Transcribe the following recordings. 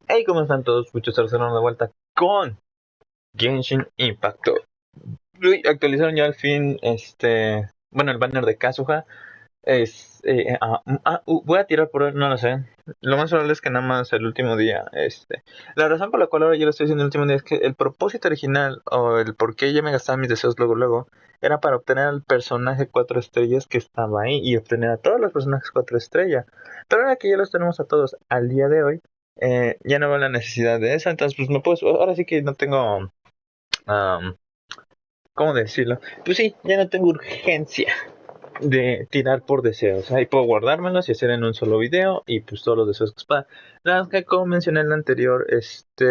Hey, ¿cómo están todos? Muchos terceros de vuelta con Genshin Impact. Uy, actualizaron ya al fin el banner de Kazuha. Voy a tirar por él, no lo sé. Lo más probable es que nada más el último día. La razón por la cual ahora yo lo estoy haciendo el último día es que el propósito original o el por qué ya me gastaba mis deseos luego era para obtener al personaje 4 estrellas que estaba ahí y obtener a todos los personajes 4 estrellas. Pero ahora que ya los tenemos a todos al día de hoy, ya no veo la necesidad de eso. Entonces, pues ahora sí que no tengo, um, ¿cómo decirlo? Pues sí, ya no tengo urgencia de tirar por deseos. Ahí puedo guardármelos y hacer en un solo video y pues todos los deseos que espada. Nada más que como mencioné en el anterior,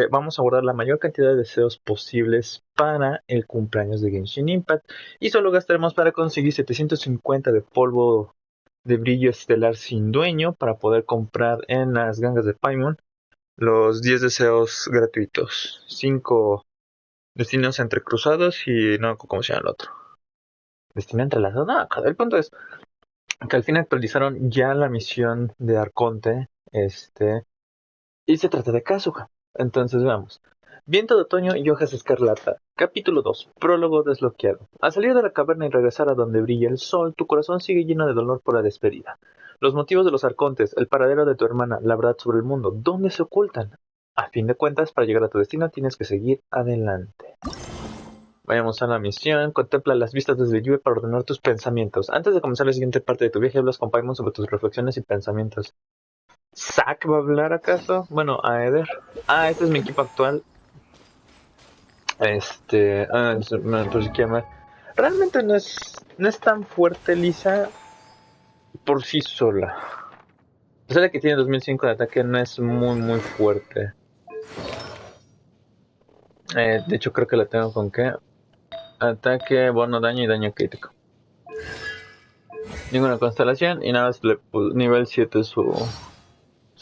vamos a guardar la mayor cantidad de deseos posibles para el cumpleaños de Genshin Impact y solo gastaremos para conseguir 750 de polvo de brillo estelar sin dueño para poder comprar en las gangas de Paimon los 10 deseos gratuitos, 5 destinos entrecruzados y no, ¿cómo se llama el otro? Destino entrelazado. No, el punto es que al fin actualizaron ya la misión de Arconte, y se trata de Kazuha. Entonces vamos. Viento de otoño y hojas escarlata. Capítulo 2. Prólogo desbloqueado. Al salir de la caverna y regresar a donde brilla el sol, tu corazón sigue lleno de dolor por la despedida. Los motivos de los arcontes, el paradero de tu hermana, la verdad sobre el mundo, ¿dónde se ocultan? A fin de cuentas, para llegar a tu destino tienes que seguir adelante. Vayamos a la misión. Contempla las vistas desde lluvia para ordenar tus pensamientos. Antes de comenzar la siguiente parte de tu viaje, hablas con Paimon sobre tus reflexiones y pensamientos. ¿Zack va a hablar acaso? Bueno, a Eder. Este es mi equipo actual. Pues si quieren. Realmente no es tan fuerte Lisa por sí sola. A pesar de que tiene 2005 de ataque, no es muy fuerte. De hecho, creo que la tengo con qué. Ataque, bono, daño y daño crítico. Ninguna constelación y nada más nivel 7 su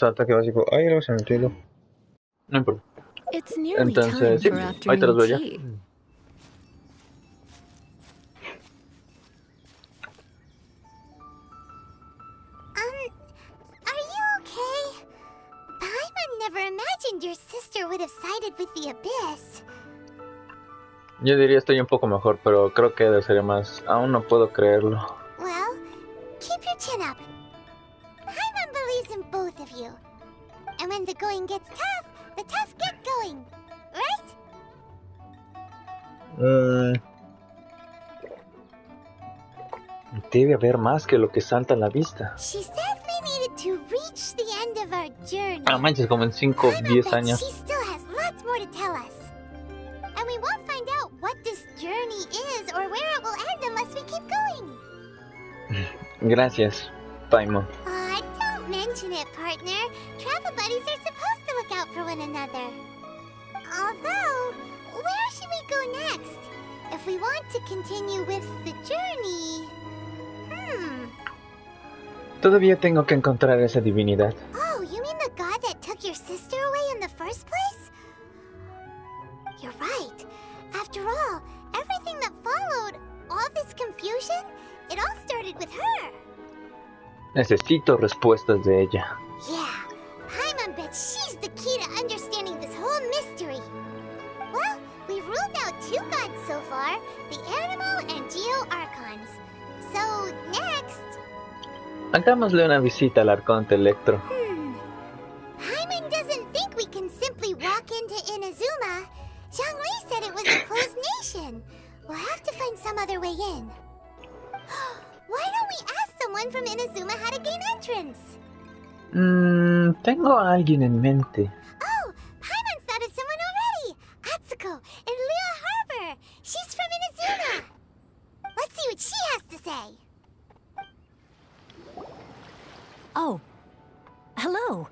ataque básico. Ay, algo se me metió. No importa. Entonces, sí, ahí te los veo ya. Are you okay? Paimon never imagined your sister would have sided with the abyss. Yo diría estoy un poco mejor, pero creo que debe ser más. Aún no puedo creerlo. Well, keep your chin up. Paimon believes in both of you. And when the going gets tough, the tough get going. Right? Debe haber más que lo que salta a la vista. She said we needed to reach the end of our journey. Manches, como en 5 o 10 años. She still has lots more to tell us. And we won't find out what this journey is or where it will end unless we keep going. Gracias, Paimon. Don't mention it, partner. Travel buddies are supposed to look out for one another. Although, where should we go next? If we want to continue with the journey... Todavía tengo que encontrar esa divinidad. Oh, you mean the god that took your sister away in the first place? You're right. After all, everything that followed, all this confusion, it all started with her. Necesito respuestas de ella. Yeah, Paimon bets she's the key to understanding this whole mystery. Well, we've ruled out 2 gods so far, the Animal and Geo Archons. So, next... Hagámosle una visita al Arconte Electro. Paimon doesn't think we can simply walk into Inazuma. Zhongli said it was a closed nation. We'll have to find some other way in. Why don't we ask someone from Inazuma how to gain entrance? Tengo a alguien en mente. Oh, Paimon's thought of someone already. Atsuko in Leo Harbor. She's from Inazuma. Let's see what she has to say. Oh. Hello.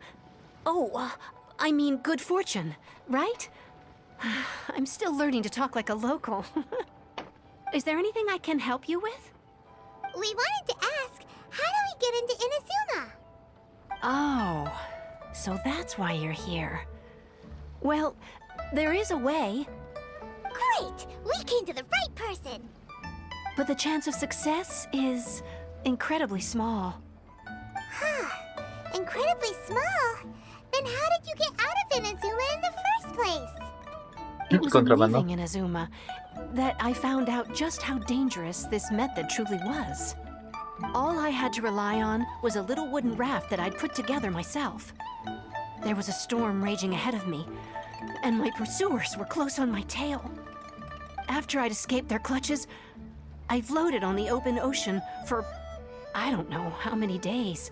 Oh, I mean good fortune, right? I'm still learning to talk like a local. Is there anything I can help you with? We wanted to ask, how do we get into Inazuma? Oh, so that's why you're here. Well, there is a way. Great! We came to the right person! But the chance of success is incredibly small. Incredibly small? Then how did you get out of Inazuma in the first place? It was in Contrabando. leaving Inazuma that I found out just how dangerous this method truly was. All I had to rely on was a little wooden raft that I'd put together myself. There was a storm raging ahead of me, and my pursuers were close on my tail. After I'd escaped their clutches, I floated on the open ocean for I don't know how many days.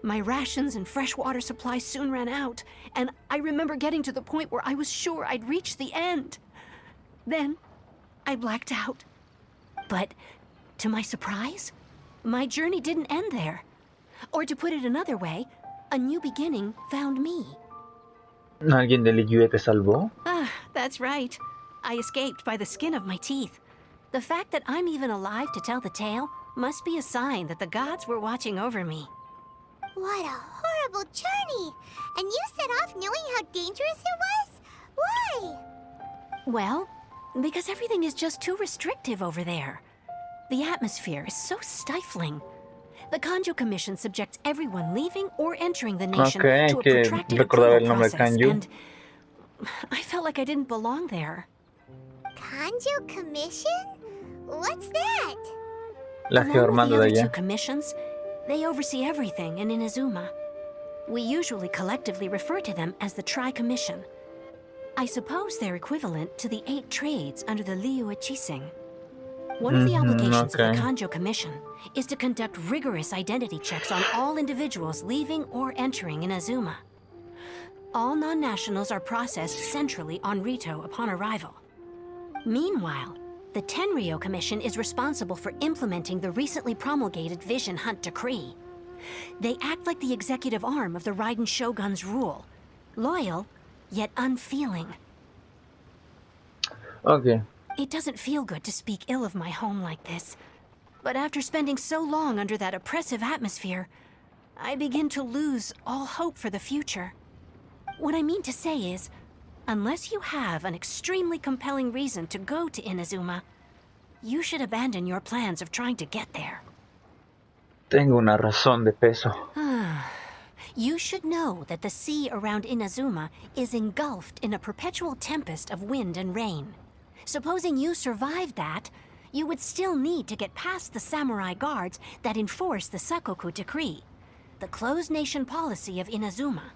My rations and freshwater supplies soon ran out, and I remember getting to the point where I was sure I'd reached the end. Then, I blacked out. But, to my surprise, my journey didn't end there. Or to put it another way, a new beginning found me. ¿Alguien del Liyue te salvó? That's right. I escaped by the skin of my teeth. The fact that I'm even alive to tell the tale must be a sign that the gods were watching over me. What a horrible journey! And you set off knowing how dangerous it was? Why? Well, because everything is just too restrictive over there. The atmosphere is so stifling. The Kanjo Commission subjects everyone leaving or entering the nation Ok, to a que protracted recordaba approval el nombre process, Kanju. and I felt like I didn't belong there. Kanjo Commission? What's that? La Along with Geormando the de other two allá. commissions, they oversee everything in Inazuma. We usually collectively refer to them as the Tri-Commission. I suppose they're equivalent to the 8 trades under the Liu Echising. One of the obligations of okay. the Kanjo Commission is to conduct rigorous identity checks on all individuals leaving or entering Inazuma. All non-nationals are processed centrally on Rito upon arrival. Meanwhile, the Tenryo Commission is responsible for implementing the recently promulgated Vision Hunt Decree. They act like the executive arm of the Raiden Shogun's rule. Loyal, yet unfeeling. Ok. It doesn't feel good to speak ill of my home like this. But after spending so long under that oppressive atmosphere, I begin to lose all hope for the future. What I mean to say is, unless you have an extremely compelling reason to go to Inazuma, you should abandon your plans of trying to get there. Tengo una razón de peso. You should know that the sea around Inazuma is engulfed in a perpetual tempest of wind and rain. Supposing you survived that, you would still need to get past the samurai guards that enforce the Sakoku Decree, the closed nation policy of Inazuma.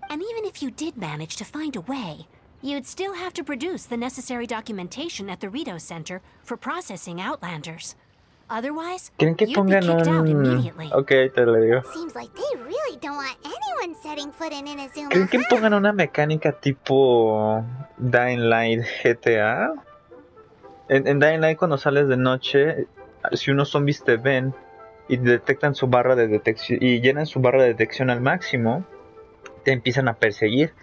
And even if you did manage to find a way, you'd still have to produce the necessary documentation at the Rito Center for processing Outlanders. Otherwise, ¿Creen que you'd be pongan kicked out un...? immediately. Ok, te lo digo. Seems like they really don't want anyone setting foot in Inazuma, ¿Creen que huh? pongan una mecánica tipo Dying Light GTA? En Dying Light, cuando sales de noche, si unos zombies te ven y detectan su barra de detección y llenan su barra de detección al máximo, te empiezan a perseguir.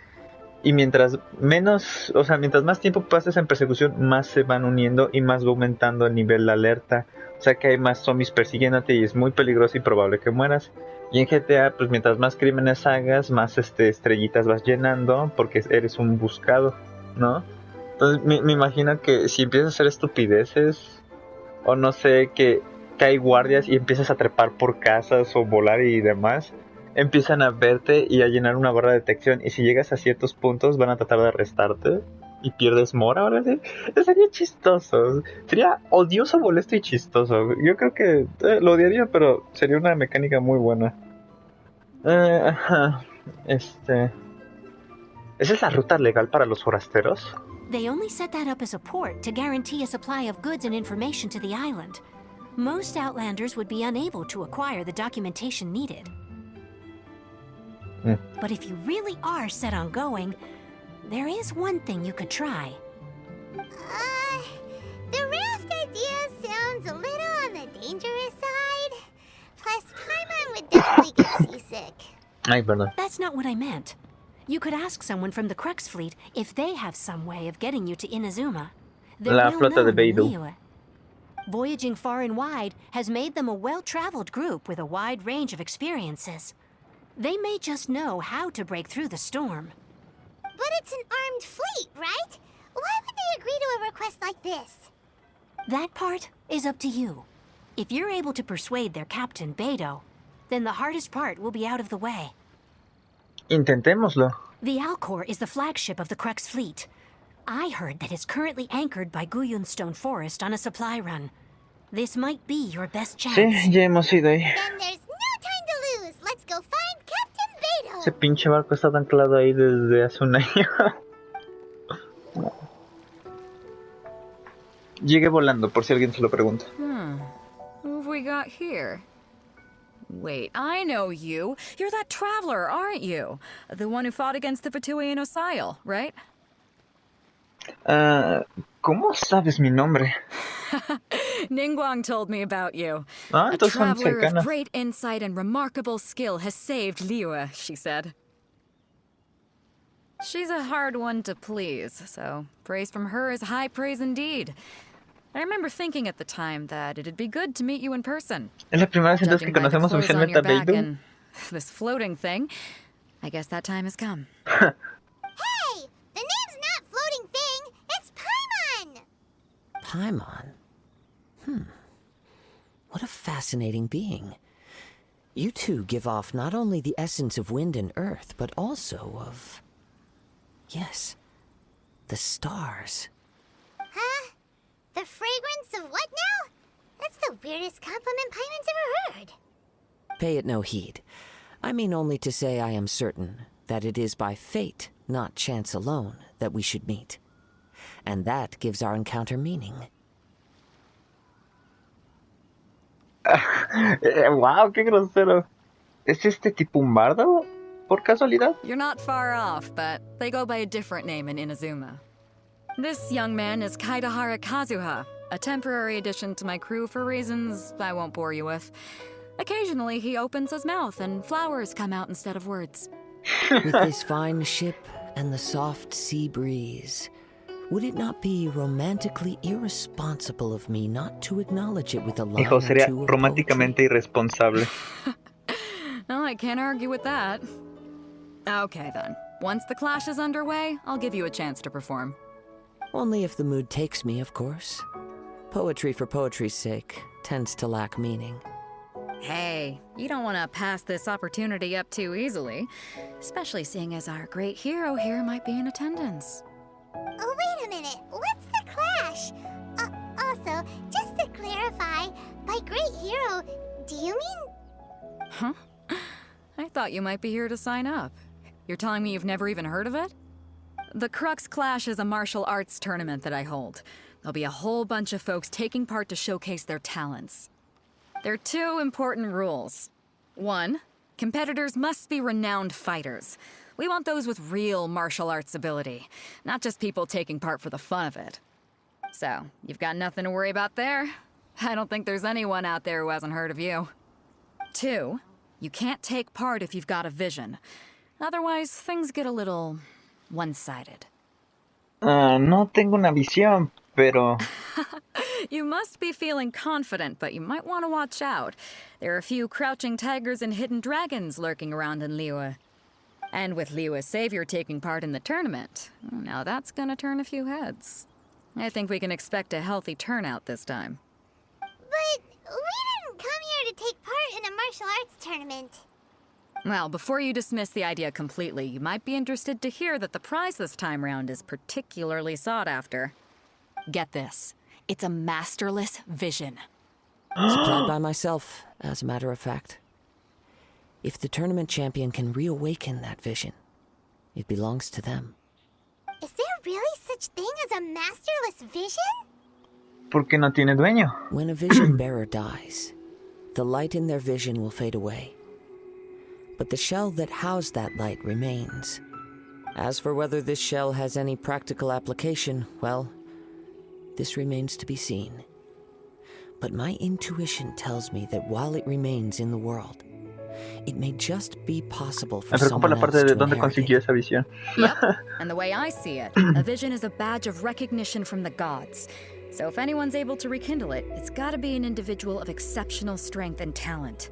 Y mientras más tiempo pases en persecución, más se van uniendo y más va aumentando el nivel de alerta. O sea que hay más zombies persiguiéndote y es muy peligroso y probable que mueras. Y en GTA, pues mientras más crímenes hagas, más estrellitas vas llenando porque eres un buscado, ¿no? Entonces me imagino que si empiezas a hacer estupideces, o no sé, que hay guardias y empiezas a trepar por casas o volar y demás, empiezan a verte y a llenar una barra de detección, y si llegas a ciertos puntos van a tratar de arrestarte y pierdes mora, ahora sí. Sería chistoso, sería odioso, molesto y chistoso. Yo creo que lo odiaría, pero sería una mecánica muy buena. Ajá. ¿Esa es la ruta legal para los forasteros? They only set that up as a port to guarantee a supply of goods and information to the island. Most Outlanders would be unable to acquire the documentation needed. But if you really are set on going, there is one thing you could try. The raft idea sounds a little on the dangerous side. Plus, Paimon would definitely get seasick. Ay, perdón. That's not what I meant. You could ask someone from the Crux Fleet if they have some way of getting you to Inazuma. They're La well flota de known in Beidou. Liyue. Voyaging far and wide has made them a well-traveled group with a wide range of experiences. They may just know how to break through the storm. But it's an armed fleet, right? Why would they agree to a request like this? That part is up to you. If you're able to persuade their captain, Beto, then the hardest part will be out of the way. Intentémoslo. The Alcor is the flagship of the Crux fleet. I heard that it's currently anchored by Guyunstone Forest on a supply run. This might be your best chance. Sí, ya hemos ido ahí. Then there's no time to lose. Let's go find Captain Ese Beto. pinche barco está anclado ahí desde hace un año. Llegué volando, por si alguien se lo pregunta. Who have we got here? Wait, I know you. You're that traveler, aren't you? The one who fought against the Fatuian Osile, right? ¿Cómo sabes mi nombre? Ningguang told me about you. Ah, A entonces son traveler cercanas. of great insight and remarkable skill has saved Liyue, she said. She's a hard one to please, so praise from her is high praise indeed. I remember thinking at the time that it'd be good to meet you in person. Es la primera vez entonces Judging que by the conocemos clothes on oficialmente your a back Beidou. and this floating thing, I guess that time has come. Hey, the name's not Floating Thing. It's Paimon. Paimon? What a fascinating being. You two give off not only the essence of wind and earth, but also of... Yes, the stars. Huh? The fragrance of what now? That's the weirdest compliment Paimon's ever heard. Pay it no heed. I mean only to say I am certain that it is by fate, not chance alone, that we should meet. And that gives our encounter meaning. Wow, qué grosero. ¿Es este tipo un bardo? ¿Por casualidad? You're not far off, but they go by a different name in Inazuma. This young man is Kaidahara Kazuha, a temporary addition to my crew for reasons I won't bore you with. Occasionally, he opens his mouth and flowers come out instead of words. With this fine ship and the soft sea breeze, would it not be romantically irresponsible of me not to acknowledge it with a line Hijo, or sería two of románticamente irresponsable. No, I can't argue with that. Okay, then. Once the clash is underway, I'll give you a chance to perform. Only if the mood takes me, of course. Poetry for poetry's sake tends to lack meaning. Hey, you don't want to pass this opportunity up too easily, especially seeing as our great hero here might be in attendance. Oh, wait a minute. What's the clash? Also, just to clarify, by great hero, do you mean... Huh? I thought you might be here to sign up. You're telling me you've never even heard of it? The Crux Clash is a martial arts tournament that I hold. There'll be a whole bunch of folks taking part to showcase their talents. There are two important rules. One, competitors must be renowned fighters. We want those with real martial arts ability, not just people taking part for the fun of it. So, you've got nothing to worry about there. I don't think there's anyone out there who hasn't heard of you. Two, you can't take part if you've got a vision. Otherwise, things get a little one-sided. No tengo una visión, pero... You must be feeling confident, but you might want to watch out. There are a few crouching tigers and hidden dragons lurking around in Liyue. And with Liyue's savior taking part in the tournament, now that's gonna turn a few heads. I think we can expect a healthy turnout this time. But we didn't come here to take part in a martial arts tournament. Well, before you dismiss the idea completely, you might be interested to hear that the prize this time round is particularly sought after. Get this. It's a masterless vision. Supplied by myself, as a matter of fact. If the tournament champion can reawaken that vision, it belongs to them. Is there really such thing as a masterless vision? Porque no tiene dueño. When a vision bearer dies, the light in their vision will fade away. But the shell that housed that light remains. As for whether this shell has any practical application, well, this remains to be seen. But my intuition tells me that while it remains in the world, it may just be possible for Me preocupa someone la else parte de to dónde inherit consiguió it. esa visión. Yep. And the way I see it, a vision is a badge of recognition from the gods. So if anyone's able to rekindle it, it's gotta be an individual of exceptional strength and talent.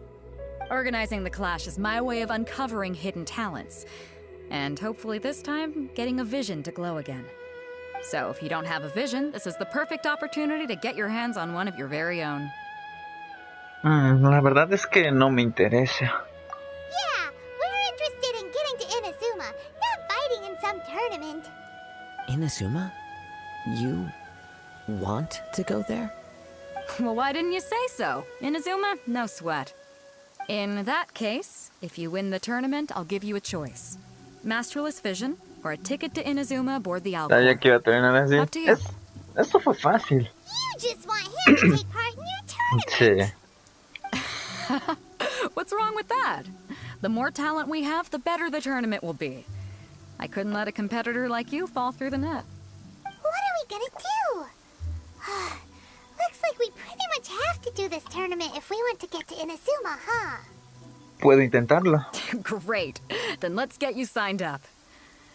Organizing the clash is my way of uncovering hidden talents. And hopefully this time, getting a vision to glow again. So if you don't have a vision, this is the perfect opportunity to get your hands on one of your very own. La verdad es que no me interesa. Yeah, we're interested in getting to Inazuma, not fighting in some tournament. Inazuma? You want to go there? Well, why didn't you say so? Inazuma? No sweat. In that case, if you win the tournament, I'll give you a choice. Masterless Vision, or a ticket to Inazuma aboard the Sabía Alcor. que iba a terminar así. Up to you. Esto fue fácil. You just want him to take part in your tournament. Sí. What's wrong with that? The more talent we have, the better the tournament will be. I couldn't let a competitor like you fall through the net. What are we gonna do? Looks like we pretty much have to do this tournament if we want to get to Inazuma, huh? Puedo intentarlo. Great. Then let's get you signed up.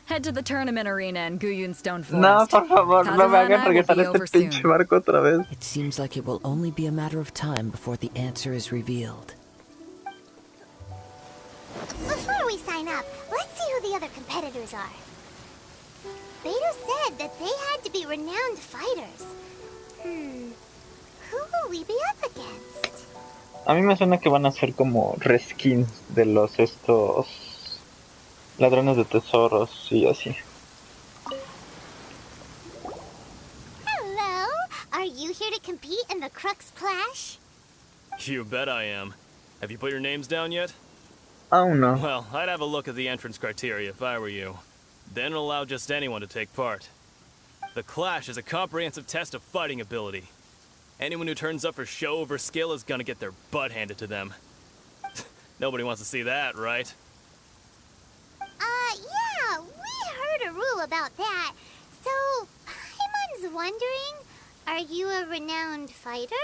Head to the tournament arena in Guyun Stone No, Forest. por favor, no me Kazuma and hagan I will regresar be a over este pinche soon. barco otra vez. It seems like it will only be a matter of time before the answer is revealed. Before we sign up, let's see who the other competitors are. Beto said that they had to be renowned fighters. Who will we be up against? A mí me suena que van a ser como reskins de los estos ladrones de tesoros y así. Hello, are you here to compete in the Crux Clash? You bet I am. Have you put your names down yet? Aún no. Well, I'd have a look at the entrance criteria if I were you. Then allow just anyone to take part. The Clash is a comprehensive test of fighting ability. Anyone who turns up for show over skill is gonna get their butt handed to them. Nobody wants to see that, right? Yeah, we heard a rule about that. So, Paimon's wondering, are you a renowned fighter?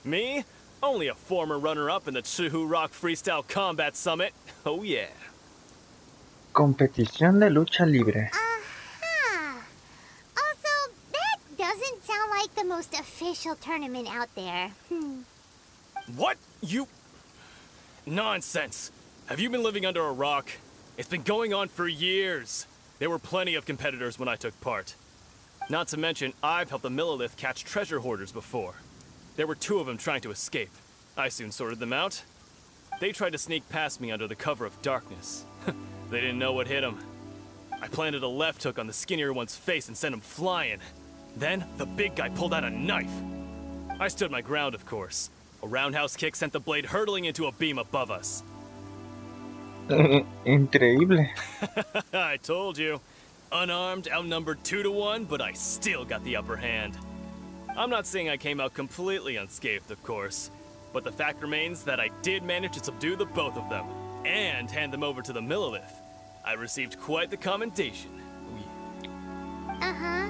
Me? Only a former runner-up in the Chihu Rock Freestyle Combat Summit. Oh yeah. Competición de lucha libre. Also, that doesn't sound like the most official tournament out there. What? You... Nonsense. Have you been living under a rock? It's been going on for years. There were plenty of competitors when I took part. Not to mention, I've helped the Millilith catch treasure hoarders before. There were 2 of them trying to escape. I soon sorted them out. They tried to sneak past me under the cover of darkness. They didn't know what hit them. I planted a left hook on the skinnier one's face and sent him flying. Then, the big guy pulled out a knife. I stood my ground, of course. A roundhouse kick sent the blade hurtling into a beam above us. Increíble. I told you. Unarmed, outnumbered 2 to 1, but I still got the upper hand. I'm not saying I came out completely unscathed, of course, but the fact remains that I did manage to subdue the both of them, and hand them over to the Millilith. I received quite the commendation. Uh-huh.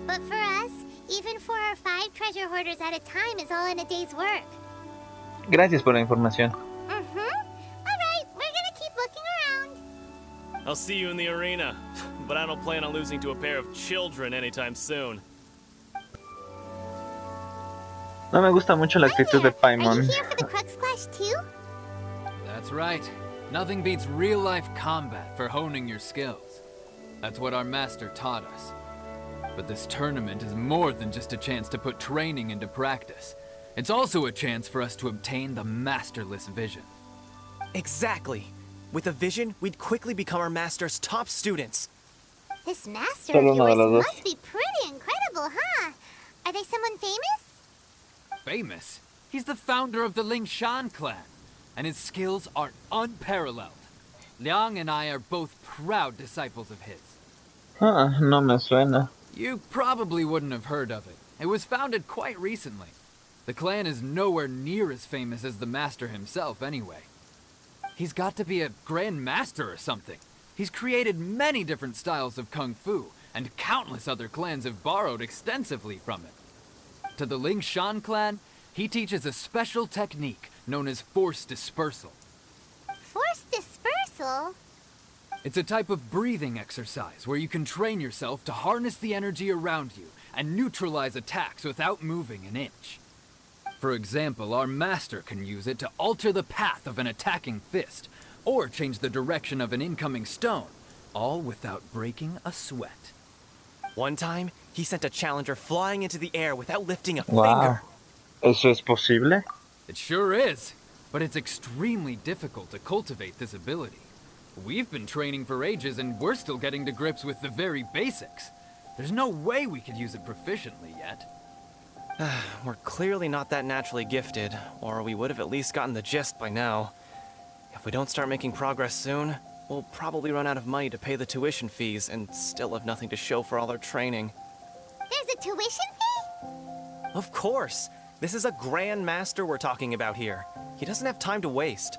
But for us, even 4 or 5 treasure hoarders at a time is all in a day's work. Gracias por la información. Alright, we're gonna keep looking around. I'll see you in the arena, but I don't plan on losing to a pair of children anytime soon. No me gusta mucho la actitud de Are you Paimon. here for the Crux Clash too? That's right. Nothing beats real-life combat for honing your skills. That's what our master taught us. But this tournament is more than just a chance to put training into practice. It's also a chance for us to obtain the masterless vision. Exactly. With a vision, we'd quickly become our master's top students. This master Solo of uno de yours los dos. must be pretty incredible, huh? Are they someone famous? Famous? He's the founder of the Lingshan clan, and his skills are unparalleled. Liang and I are both proud disciples of his. No me suena. You probably wouldn't have heard of it. It was founded quite recently. The clan is nowhere near as famous as the master himself, anyway. He's got to be a grand master or something. He's created many different styles of kung fu, and countless other clans have borrowed extensively from it. To the Lingshan clan, he teaches a special technique known as force dispersal. Force dispersal? It's a type of breathing exercise where you can train yourself to harness the energy around you and neutralize attacks without moving an inch. For example, our master can use it to alter the path of an attacking fist, or change the direction of an incoming stone, all without breaking a sweat. One time, he sent a challenger flying into the air without lifting a Wow. finger. ¿Eso es posible? It sure is, but it's extremely difficult to cultivate this ability. We've been training for ages and we're still getting to grips with the very basics. There's no way we could use it proficiently yet. We're clearly not that naturally gifted, or we would have at least gotten the gist by now. If we don't start making progress soon, we'll probably run out of money to pay the tuition fees and still have nothing to show for all our training. There's a tuition fee? Of course! This is a Grand Master we're talking about here. He doesn't have time to waste.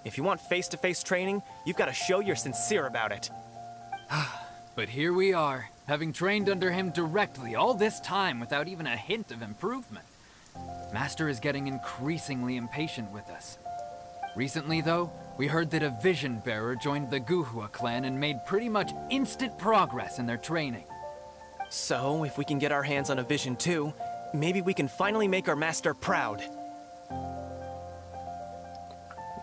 If you want face-to-face training, you've got to show you're sincere about it. But here we are, having trained under him directly all this time without even a hint of improvement. Master is getting increasingly impatient with us. Recently, though, we heard that a Vision Bearer joined the Guhua clan and made pretty much instant progress in their training. So, if we can get our hands on a Vision too, maybe we can finally make our master proud.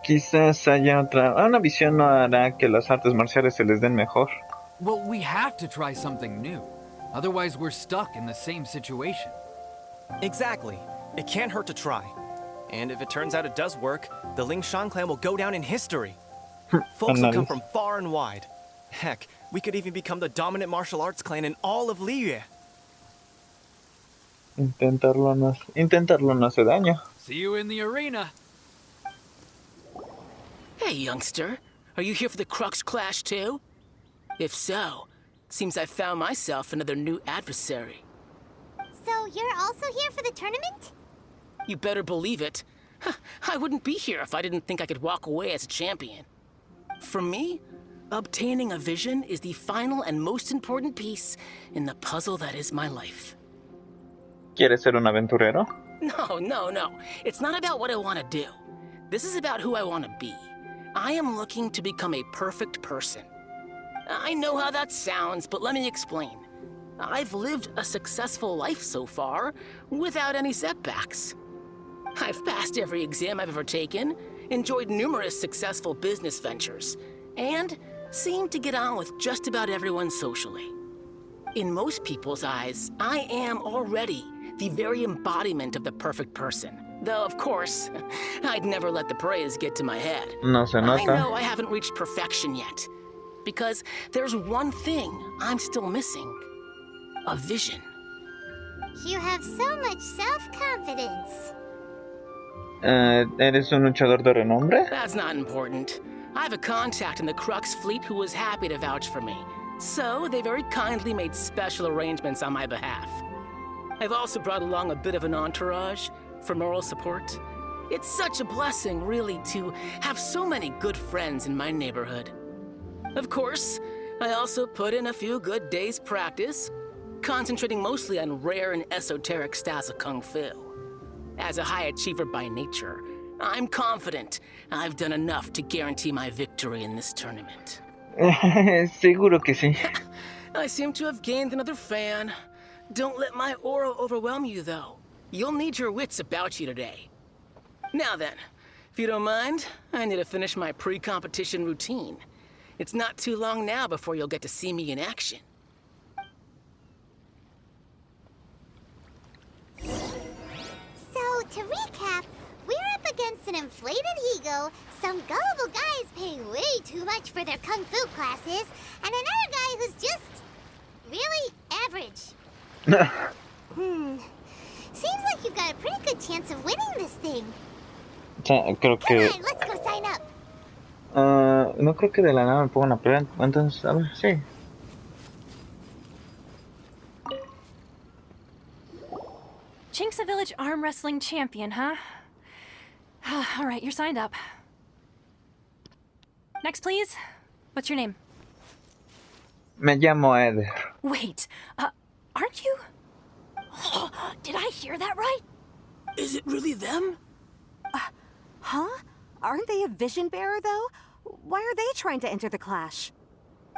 Quizás haya otra... Una visión no hará que las artes marciales se les den mejor. Well, we have to try something new. Otherwise, we're stuck in the same situation. Exactly. It can't hurt to try. And if it turns out it does work, the Lingshan clan will go down in history. Folks will come from far and wide. Heck, we could even become the dominant martial arts clan in all of Liyue. Intentarlo no hace daño. See you in the arena. Hey, youngster. Are you here for the Crux Clash too? If so, seems I found myself another new adversary. So you're also here for the tournament? You better believe it. I wouldn't be here if I didn't think I could walk away as a champion. For me, obtaining a vision is the final and most important piece in the puzzle that is my life. ¿Quieres ser un aventurero? No. It's not about what I want to do. This is about who I want to be. I am looking to become a perfect person. I know how that sounds, but let me explain. I've lived a successful life so far, without any setbacks. I've passed every exam I've ever taken, enjoyed numerous successful business ventures, and seem to get on with just about everyone socially. In most people's eyes, I am already the very embodiment of the perfect person. Though, of course, I'd never let the praise get to my head. No se nota. I know I haven't reached perfection yet, because there's one thing I'm still missing. A vision. You have so much self-confidence. ¿Eres un luchador de renombre? That's not important. I have a contact in the Crux fleet who was happy to vouch for me. So they very kindly made special arrangements on my behalf. I've also brought along a bit of an entourage for moral support. It's such a blessing, really, to have so many good friends in my neighborhood. Of course, I also put in a few good days' practice, concentrating mostly on rare and esoteric styles of Kung Fu. As a high achiever by nature, I'm confident I've done enough to guarantee my victory in this tournament. Seguro que sí. I seem to have gained another fan. Don't let my aura overwhelm you, though. You'll need your wits about you today. Now then, if you don't mind, I need to finish my pre-competition routine. It's not too long now before you'll get to see me in action. So, to recap, we're up against an inflated ego, some gullible guys paying way too much for their kung fu classes, and another guy who's just really average. Seems like you've got a pretty good chance of winning this thing. Creo Come que... on, let's go sign up. No creo que de la nada me pongan a prueba. Entonces, a ver, sí. Chinksa Village arm wrestling champion, huh? All right, you're signed up. Next, please. What's your name? Me llamo Eder. Wait, aren't you? Did I hear that right? Is it really them? Huh? Aren't they a vision bearer, though? Why are they trying to enter the clash?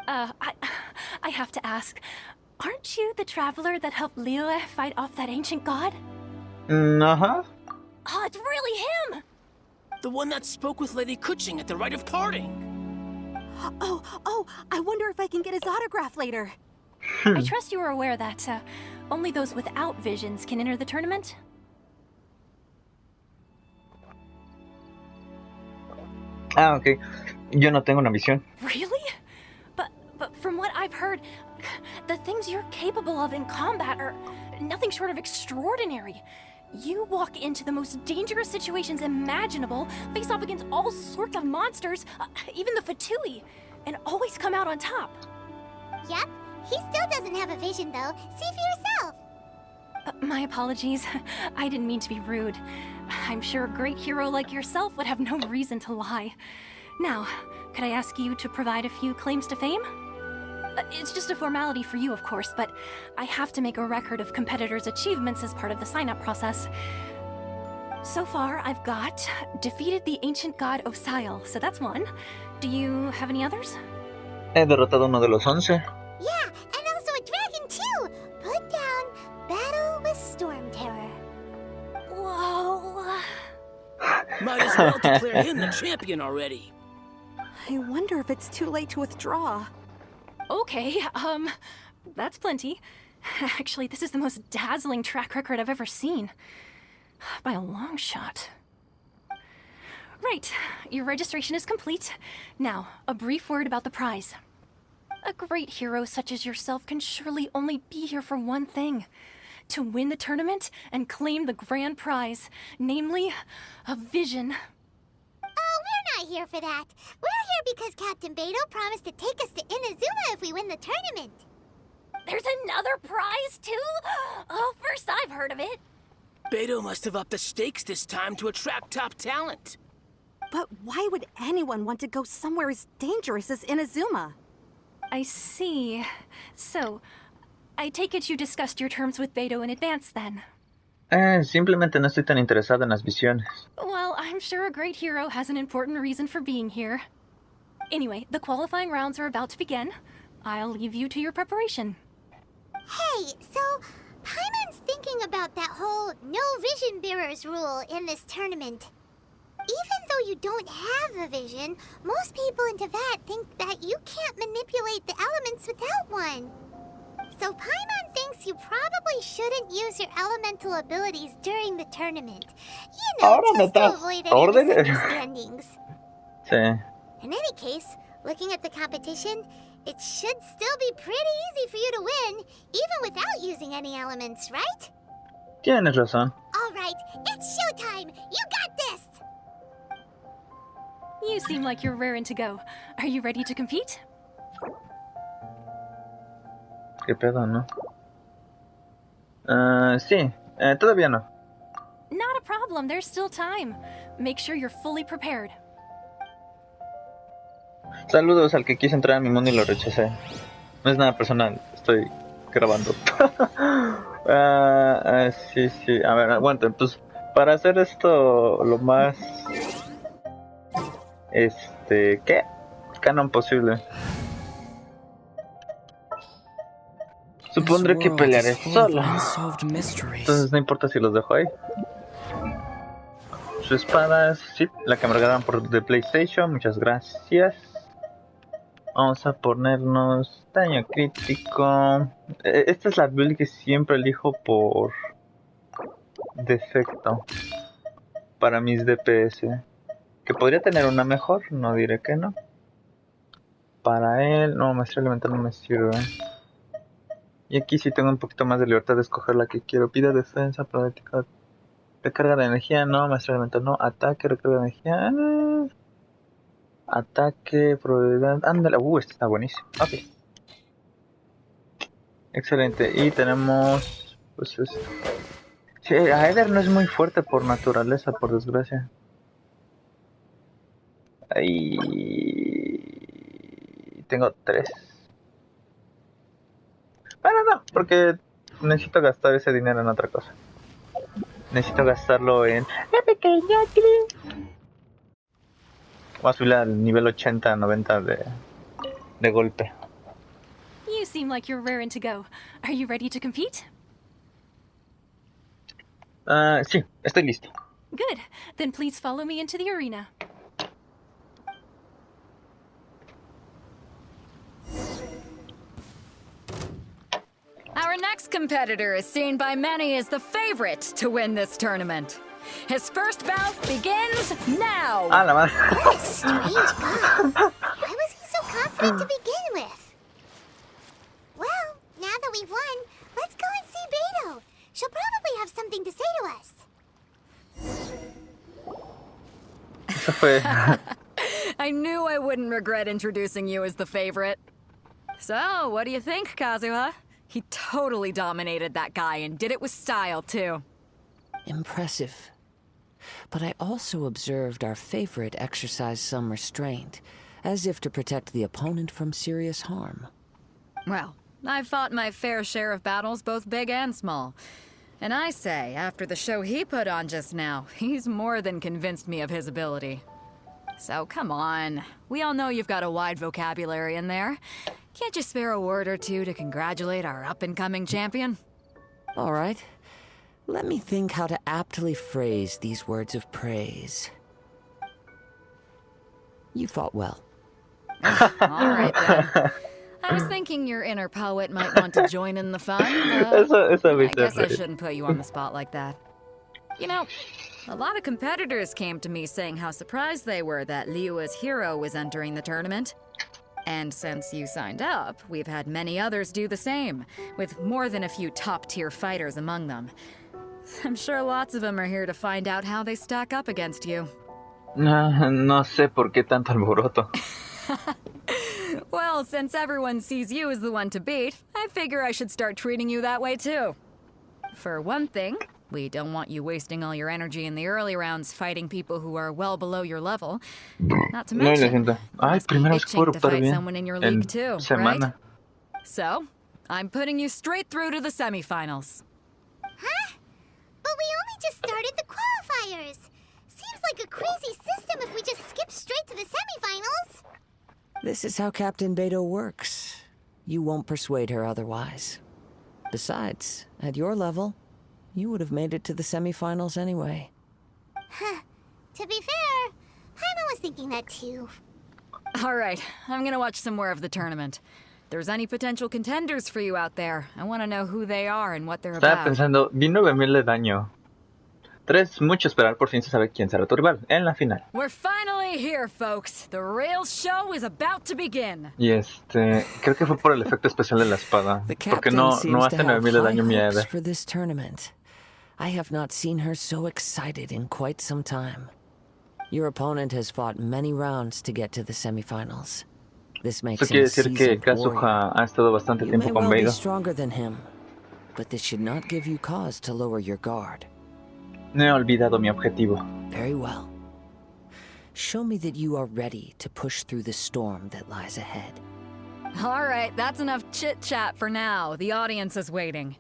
I have to ask, aren't you the traveler that helped Liyue fight off that ancient god? Ajá. Oh, it's really him! The one that spoke with Lady Kuching at the rite of parting. Oh, I wonder if I can get his autograph later. I trust you are aware that only those without visions can enter the tournament? Ah, ok. Yo no tengo una visión. Really? But from what I've heard, the things you're capable of in combat are nothing short of extraordinary. You walk into the most dangerous situations imaginable, face off against all sorts of monsters, even the Fatui, and always come out on top. Yep, he still doesn't have a vision though. See for yourself. My apologies. I didn't mean to be rude. I'm sure a great hero like yourself would have no reason to lie. Now, could I ask you to provide a few claims to fame? It's just a formality for you, of course, but I have to make a record of competitors' achievements as part of the sign-up process. So far, I've got defeated the ancient god Osial, so that's one. Do you have any others? He derrotado uno de los 11. Yeah, and also a dragon too. Put down battle with Storm Terror. Whoa. Might as well declare him the champion already. I wonder if it's too late to withdraw. Okay, that's plenty. Actually, this is the most dazzling track record I've ever seen. By a long shot. Right, your registration is complete. Now, a brief word about the prize. A great hero such as yourself can surely only be here for one thing. To win the tournament and claim the grand prize, namely, a vision. Oh, we're not here for that. We're here because Captain Beto promised to take us to Inazuma if we win the tournament. There's another prize, too? Oh, first I've heard of it. Beto must have upped the stakes this time to attract top talent. But why would anyone want to go somewhere as dangerous as Inazuma? I see. So, I take it you discussed your terms with Beto in advance, then? Simplemente no estoy tan interesado en las visiones. Well, I'm sure a great hero has an important reason for being here. Anyway, the qualifying rounds are about to begin. I'll leave you to your preparation. Hey, so Paimon's thinking about that whole no vision bearers rule in this tournament. Even though you don't have a vision, most people in Teyvat think that you can't manipulate the elements without one. So Paimon thinks you probably shouldn't use your elemental abilities during the tournament. You know, just to avoid any misunderstandings. Sí. In any case, looking at the competition, it should still be pretty easy for you to win, even without using any elements, right? Tienes razón. All right, it's showtime! You got this! You seem like you're raring to go. Are you ready to compete? ¿Qué pedo, no? Sí, todavía no. Not a problem, there's still time. Make sure you're fully prepared. Saludos al que quiso entrar a mi mundo y lo rechacé. No es nada personal, estoy grabando. Sí, sí, a ver, aguanten. Pues para hacer esto lo más... ¿qué? Canon posible. Supondré que pelearé solo. Entonces no importa si los dejo ahí. Su espada es, sí, la que me regalaron por de PlayStation. Muchas gracias. Vamos a ponernos daño crítico. Esta es la build que siempre elijo por defecto para mis DPS. Que podría tener una mejor, no diré que no. Para él, no, maestría elemental no me sirve. Y aquí sí tengo un poquito más de libertad de escoger la que quiero. Pida defensa, práctica, recarga de energía, no, maestría elemental no. Ataque, recarga de energía. Ataque, probabilidad. Ándale, este está buenísimo. Ok. Excelente. Y tenemos. Pues esto. Sí, Aether no es muy fuerte por naturaleza, por desgracia. Ahí. Tengo 3. Bueno, no, porque necesito gastar ese dinero en otra cosa. Necesito gastarlo en la pequeña Glee. Voy a subir al nivel 80, 90 de golpe. You seem like you're raring to go. Are you ready to compete? Sí, estoy listo. Good. Then please follow me into the arena. Our next competitor is seen by many as the favorite to win this tournament. His first bout begins now! Ah, la madre. What a strange guy. Why was he so confident to begin with? Well, now that we've won, let's go and see Beto. She'll probably have something to say to us. Eso fue. I knew I wouldn't regret introducing you as the favorite. So, what do you think, Kazuha? He totally dominated that guy and did it with style, too. Impressive. But I also observed our favorite exercise some restraint, as if to protect the opponent from serious harm. Well, I've fought my fair share of battles, both big and small. And I say, after the show he put on just now, he's more than convinced me of his ability. So come on. We all know you've got a wide vocabulary in there. Can't you spare a word or two to congratulate our up-and-coming champion? All right. Let me think how to aptly phrase these words of praise. You fought well. All right, then. I was thinking your inner poet might want to join in the fun, but Eso I me guess I hizo reír. shouldn't put you on the spot like that. You know, a lot of competitors came to me saying how surprised they were that Liyue's hero was entering the tournament. And since you signed up, we've had many others do the same, with more than a few top-tier fighters among them. I'm sure lots of them are here to find out how they stack up against you. No sé por qué tanto alboroto. Well, since everyone sees you as the one to beat, I figure I should start treating you that way too. For one thing, we don't want you wasting all your energy in the early rounds fighting people who are well below your level. Not to No, y le mention, siento. Ay, must be primera vez que puedo itching to optar fight bien. someone in your En league too, right? semana. So, I'm putting you straight through to the semifinals. Huh? But we only just started the qualifiers. Seems like a crazy system if we just skip straight to the semifinals. This is how Captain Beto works. You won't persuade her otherwise. Besides, at your level, you would have made it to the semifinals anyway. Huh. To be fair, Paimon was thinking that too. All right, I'm gonna watch some more of the tournament. If there's any potential contenders for you out there, I want to know who they are and what they're Estaba about. pensando, vi 9000 de daño. 3, mucho esperar, por fin se sabe quién será tu rival en la final. We're finally here, folks. The real show is about to begin. Y creo que fue por el efecto especial de la espada. The Porque captain no seems hace to have 9000 de high daño mi hopes Eder. for this tournament. I have not seen her so excited in quite some time. Your opponent has fought many rounds to get to the semifinals. This makes Eso him a quiere decir que seasoned warrior. Kazuha ha estado bastante You may tiempo con well be Beidou. stronger than him, but this should not give you cause to lower your guard. No he olvidado mi objetivo. Very well. Show me that you are ready to push through the storm that lies ahead. All right, that's enough chit-chat for now. The audience is waiting.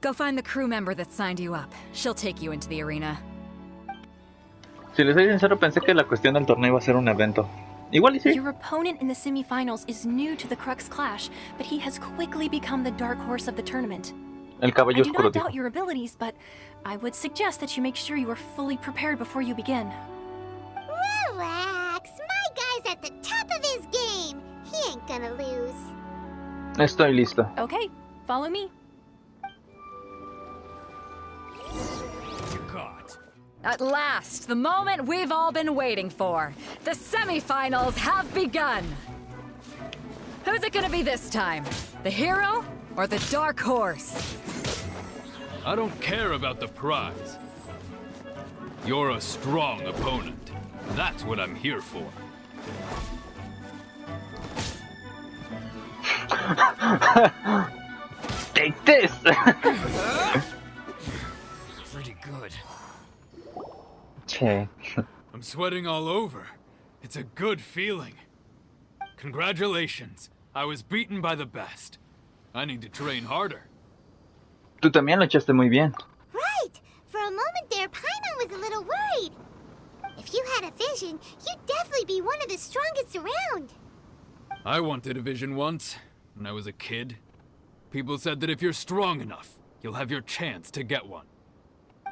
Go find the crew member that signed you up. She'll take you into the arena. Si les soy sincero, pensé que la cuestión del torneo iba a ser un evento. Igual y sí. Your opponent in the semifinals is new to the Crux Clash, but he has quickly become the dark horse of the tournament. El I caballo do oscuro, not dijo. doubt your abilities, but I would suggest that you make sure you are fully prepared before you begin. Relax. My guy's at the top of his game. He ain't gonna lose. Estoy listo. Okay, follow me. At last, the moment we've all been waiting for. The semifinals have begun. Who's it gonna be this time? The hero or the dark horse? I don't care about the prize. You're a strong opponent. That's what I'm here for. Take this! Pretty good. Che. I'm sweating all over. It's a good feeling. Congratulations. I was beaten by the best. I need to train harder. Tú también lo echaste muy bien. Right. For a moment there, Paimon was a little worried. If you had a vision, you'd definitely be one of the strongest around. I wanted a vision once, when I was a kid. People said that if you're strong enough, you'll have your chance to get one.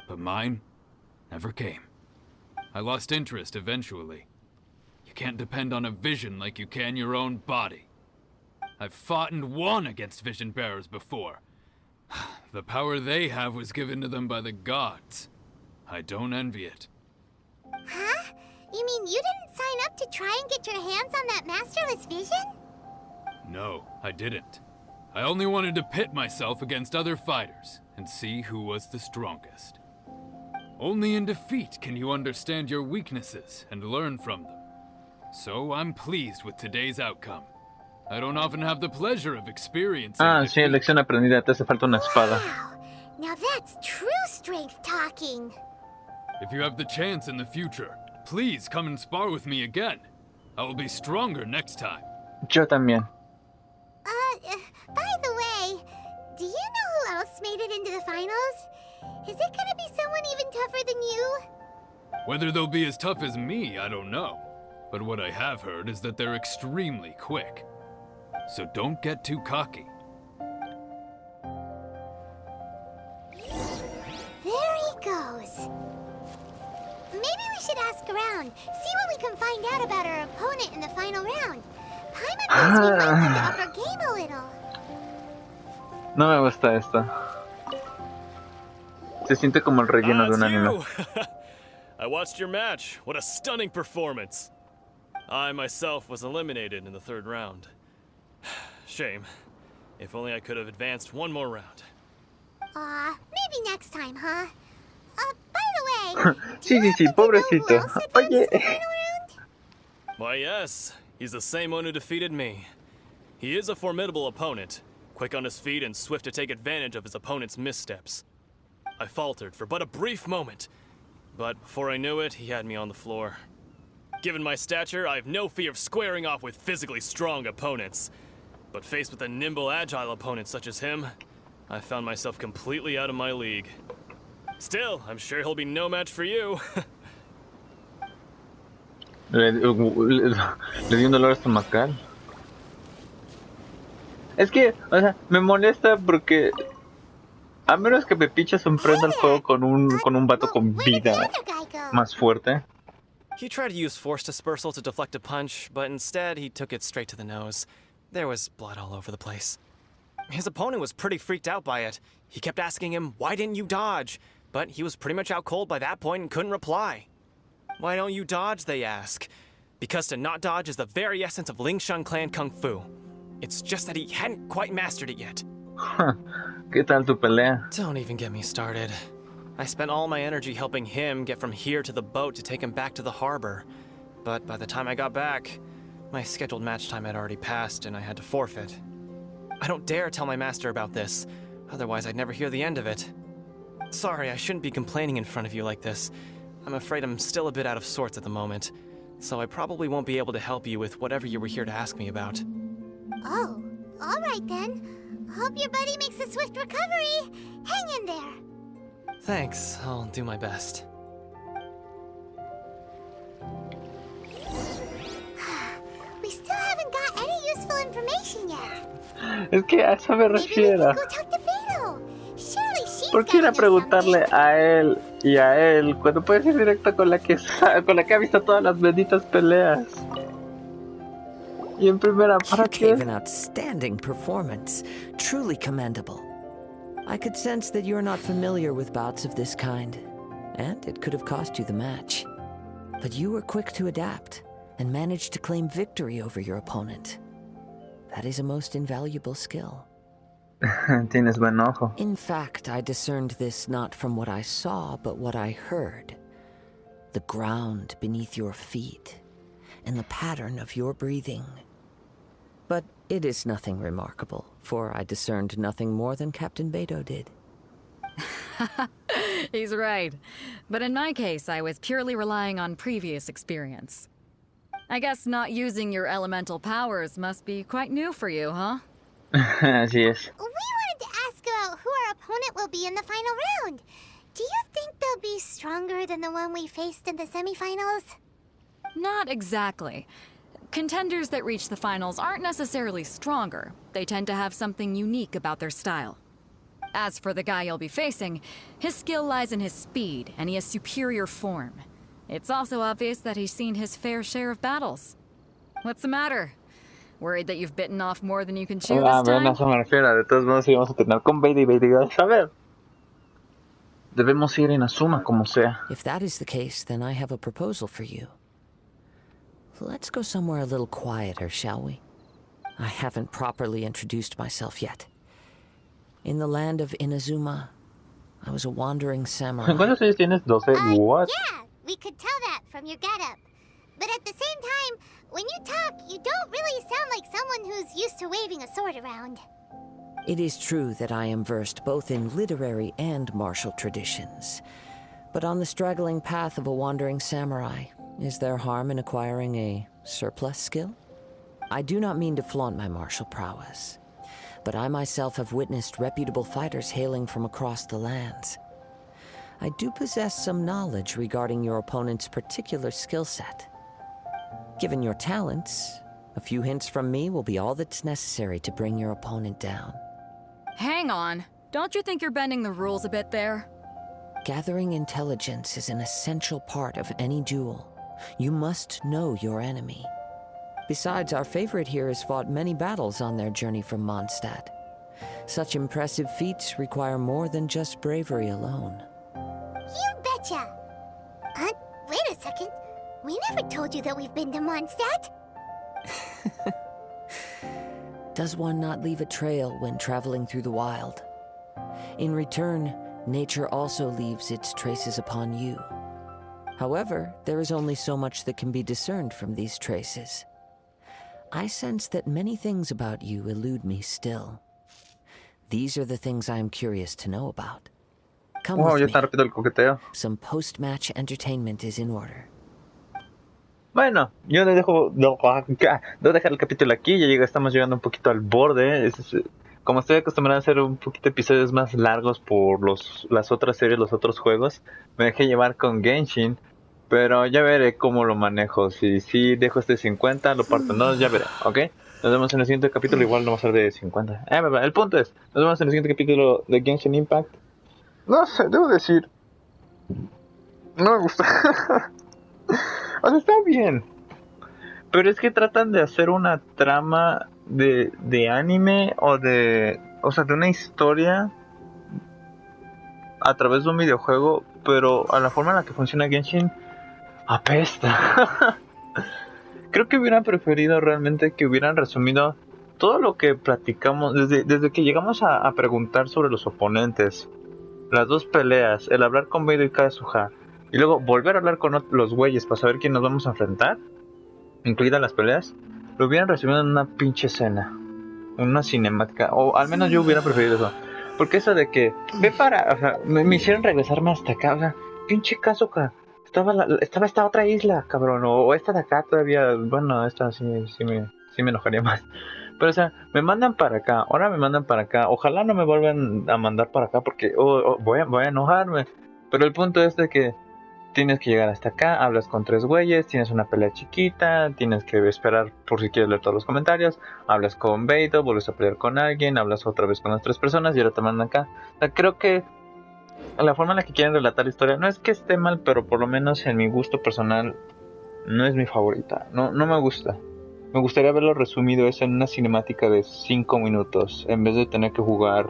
But mine never came. I lost interest eventually. You can't depend on a vision like you can your own body. I've fought and won against vision bearers before. The power they have was given to them by the gods. I don't envy it. Huh? You mean you didn't sign up to try and get your hands on that masterless vision? No, I didn't. I only wanted to pit myself against other fighters and see who was the strongest. Only in defeat can you understand your weaknesses and learn from them. So I'm pleased with today's outcome. I don't often have the pleasure of experiencing sí, lección aprendida. Te hace falta una espada. Wow. Now that's true strength talking. If you have the chance in the future, please come and spar with me again. I will be stronger next time. Yo también. By the way, do you know who else made it into the finals? Is it gonna be someone even tougher than you? Whether they'll be as tough as me, I don't know. But what I have heard is that they're extremely quick. So don't get too cocky. There he goes. Maybe we should ask around, see what we can find out about our opponent in the final round. Paimon thinks we might need to up our game a little. No me gusta esto. Se siente como el relleno de un anime. I watched your match. What a stunning performance. I myself was eliminated in the third round. Shame. If only I could have advanced one more round. Maybe next time, huh? By the way, sí, pobrecito. Oye. Why, yes. He's the same one who defeated me. He is a formidable opponent, quick on his feet and swift to take advantage of his opponent's missteps. I faltered for but a brief moment, but before I knew it, he had me on the floor. Given my stature, I have no fear of squaring off with physically strong opponents. But faced with a nimble, agile opponent such as him, I found myself completely out of my league. Still, I'm sure he'll be no match for you. Le di un dolor estomacal. Es que, o sea, me molesta porque a menos que Pepicha se emprenda el juego con un vato con vida más fuerte. He tried to use force dispersal to deflect a punch, but instead he took it straight to the nose. There was blood all over the place. His opponent was pretty freaked out by it. He kept asking him, "Why didn't you dodge?" But he was pretty much out cold by that point and couldn't reply. "Why don't you dodge?" they ask. Because to not dodge is the very essence of Lingshan clan Kung Fu. It's just that he hadn't quite mastered it yet. ¿Qué tal tu pelea? Don't even get me started. I spent all my energy helping him get from here to the boat to take him back to the harbor. But by the time I got back, my scheduled match time had already passed and I had to forfeit. I don't dare tell my master about this, otherwise I'd never hear the end of it. Sorry, I shouldn't be complaining in front of you like this. I'm afraid I'm still a bit out of sorts at the moment, so I probably won't be able to help you with whatever you were here to ask me about. Oh, all right then. Hope your buddy makes a swift recovery. Hang in there. Thanks, I'll do my best. We still haven't got any useful information yet. Es que a eso me refiero. Maybe we could go talk to Viento. Surely she's ¿Por qué ir a preguntarle a él y a él cuando puedes ir directo con la que ha visto todas las benditas peleas? Y en primera, ¿para qué? You gave an outstanding performance. Truly commendable. I could sense that you're not familiar with bouts of this kind, and it could have cost you the match. But you were quick to adapt, and managed to claim victory over your opponent. That is a most invaluable skill. Tienes buen ojo. In fact, I discerned this not from what I saw, but what I heard. The ground beneath your feet, and the pattern of your breathing. But it is nothing remarkable, for I discerned nothing more than Captain Beto did. He's right. But in my case, I was purely relying on previous experience. I guess not using your elemental powers must be quite new for you, huh? Así es. We wanted to ask about who our opponent will be in the final round. Do you think they'll be stronger than the one we faced in the semifinals? Not exactly. Contenders that reach the finals aren't necessarily stronger. They tend to have something unique about their style. As for the guy you'll be facing, his skill lies in his speed, and he has superior form. It's also obvious that he's seen his fair share of battles. What's the matter? Worried that you've bitten off more than you can chew this time? Bueno, eso me refiero. De todos modos, íbamos a terminar con Beto y Beto iba a saber. Debemos ir en Azuma como sea. If that is the case, then I have a proposal for you. Let's go somewhere a little quieter, shall we? I haven't properly introduced myself yet. In the land of Inazuma, I was a wandering samurai. ¿Cuántos años tienes? 12. What? Yeah, we could tell that from your getup. But at the same time, when you talk, you don't really sound like someone who's used to waving a sword around. It is true that I am versed both in literary and martial traditions. But on the straggling path of a wandering samurai, is there harm in acquiring a surplus skill? I do not mean to flaunt my martial prowess, but I myself have witnessed reputable fighters hailing from across the lands. I do possess some knowledge regarding your opponent's particular skill set. Given your talents, a few hints from me will be all that's necessary to bring your opponent down. Hang on. Don't you think you're bending the rules a bit there? Gathering intelligence is an essential part of any duel. You must know your enemy. Besides, our favorite here has fought many battles on their journey from Mondstadt. Such impressive feats require more than just bravery alone. You betcha! Wait a second. We never told you that we've been to Mondstadt. Does one not leave a trail when traveling through the wild? In return, nature also leaves its traces upon you. However, there is only so much that can be discerned from these traces. I sense that many things about you elude me still. These are the things I am curious to know about. Come Wow, ya with está me. rápido el coqueteo. Some post-match entertainment is in order. Bueno, yo le dejo, debo dejar el capítulo aquí, estamos llegando un poquito al borde. Como estoy acostumbrado a hacer un poquito episodios más largos por las otras series, los otros juegos, me dejé llevar con Genshin, pero ya veré cómo lo manejo. Si dejo este 50, lo parto en dos, ya veré, ¿ok? Nos vemos en el siguiente capítulo, igual no va a ser de 50. El punto es, nos vemos en el siguiente capítulo de Genshin Impact. No sé, debo decir, no me gusta. O sea, está bien. Pero es que tratan de hacer una trama de anime o de una historia a través de un videojuego, pero a la forma en la que funciona Genshin apesta. Creo que hubieran preferido realmente que hubieran resumido todo lo que platicamos desde que llegamos a preguntar sobre los oponentes, las dos peleas, el hablar con Viento y Kazuha, y luego volver a hablar con los güeyes para saber quién nos vamos a enfrentar, incluidas las peleas. Lo hubieran resumido en una pinche escena, en una cinemática, o al menos yo hubiera preferido eso. Porque eso de que, me hicieron regresarme hasta acá, o sea, pinche Kazuha, estaba esta otra isla, cabrón, o esta de acá todavía, bueno, esta sí me enojaría más. Pero o sea, me mandan para acá, ahora me mandan para acá, ojalá no me vuelvan a mandar para acá porque voy a enojarme. Pero el punto es de que tienes que llegar hasta acá, hablas con 3 güeyes, tienes una pelea chiquita, tienes que esperar por si quieres leer todos los comentarios, hablas con Viento, vuelves a pelear con alguien, hablas otra vez con las 3 personas y ahora te mandan acá. O sea, creo que la forma en la que quieren relatar la historia no es que esté mal, pero por lo menos en mi gusto personal no es mi favorita, no me gusta. Me gustaría haberlo resumido eso en una cinemática de 5 minutos, en vez de tener que jugar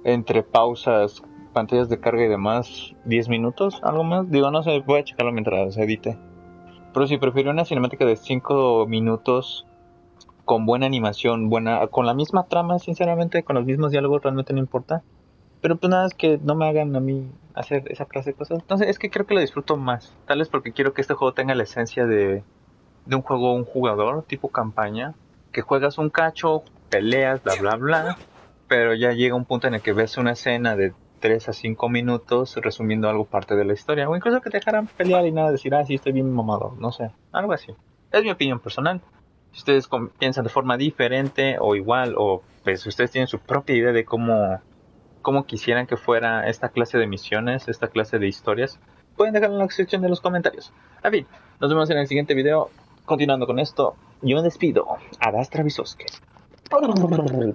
entre pausas, pantallas de carga y demás, 10 minutos, algo más. Digo, no sé, voy a checarlo mientras edite. Pero sí, prefiero una cinemática de 5 minutos con buena animación, con la misma trama, sinceramente, con los mismos diálogos, realmente no importa. Pero pues nada, es que no me hagan a mí hacer esa clase de cosas. Entonces es que creo que lo disfruto más. Tal vez porque quiero que este juego tenga la esencia de un juego, un jugador, tipo campaña, que juegas un cacho, peleas, bla bla bla, pero ya llega un punto en el que ves una escena de 3 a 5 minutos resumiendo algo parte de la historia, o incluso que te dejaran pelear y nada, decir, sí, estoy bien mamado, no sé, algo así. Es mi opinión personal. Si ustedes piensan de forma diferente o igual, o pues si ustedes tienen su propia idea de cómo quisieran que fuera esta clase de misiones, esta clase de historias, pueden dejarlo en la sección de los comentarios. En fin, nos vemos en el siguiente video. Continuando con esto, yo me despido. Adastra Visosque. Bye.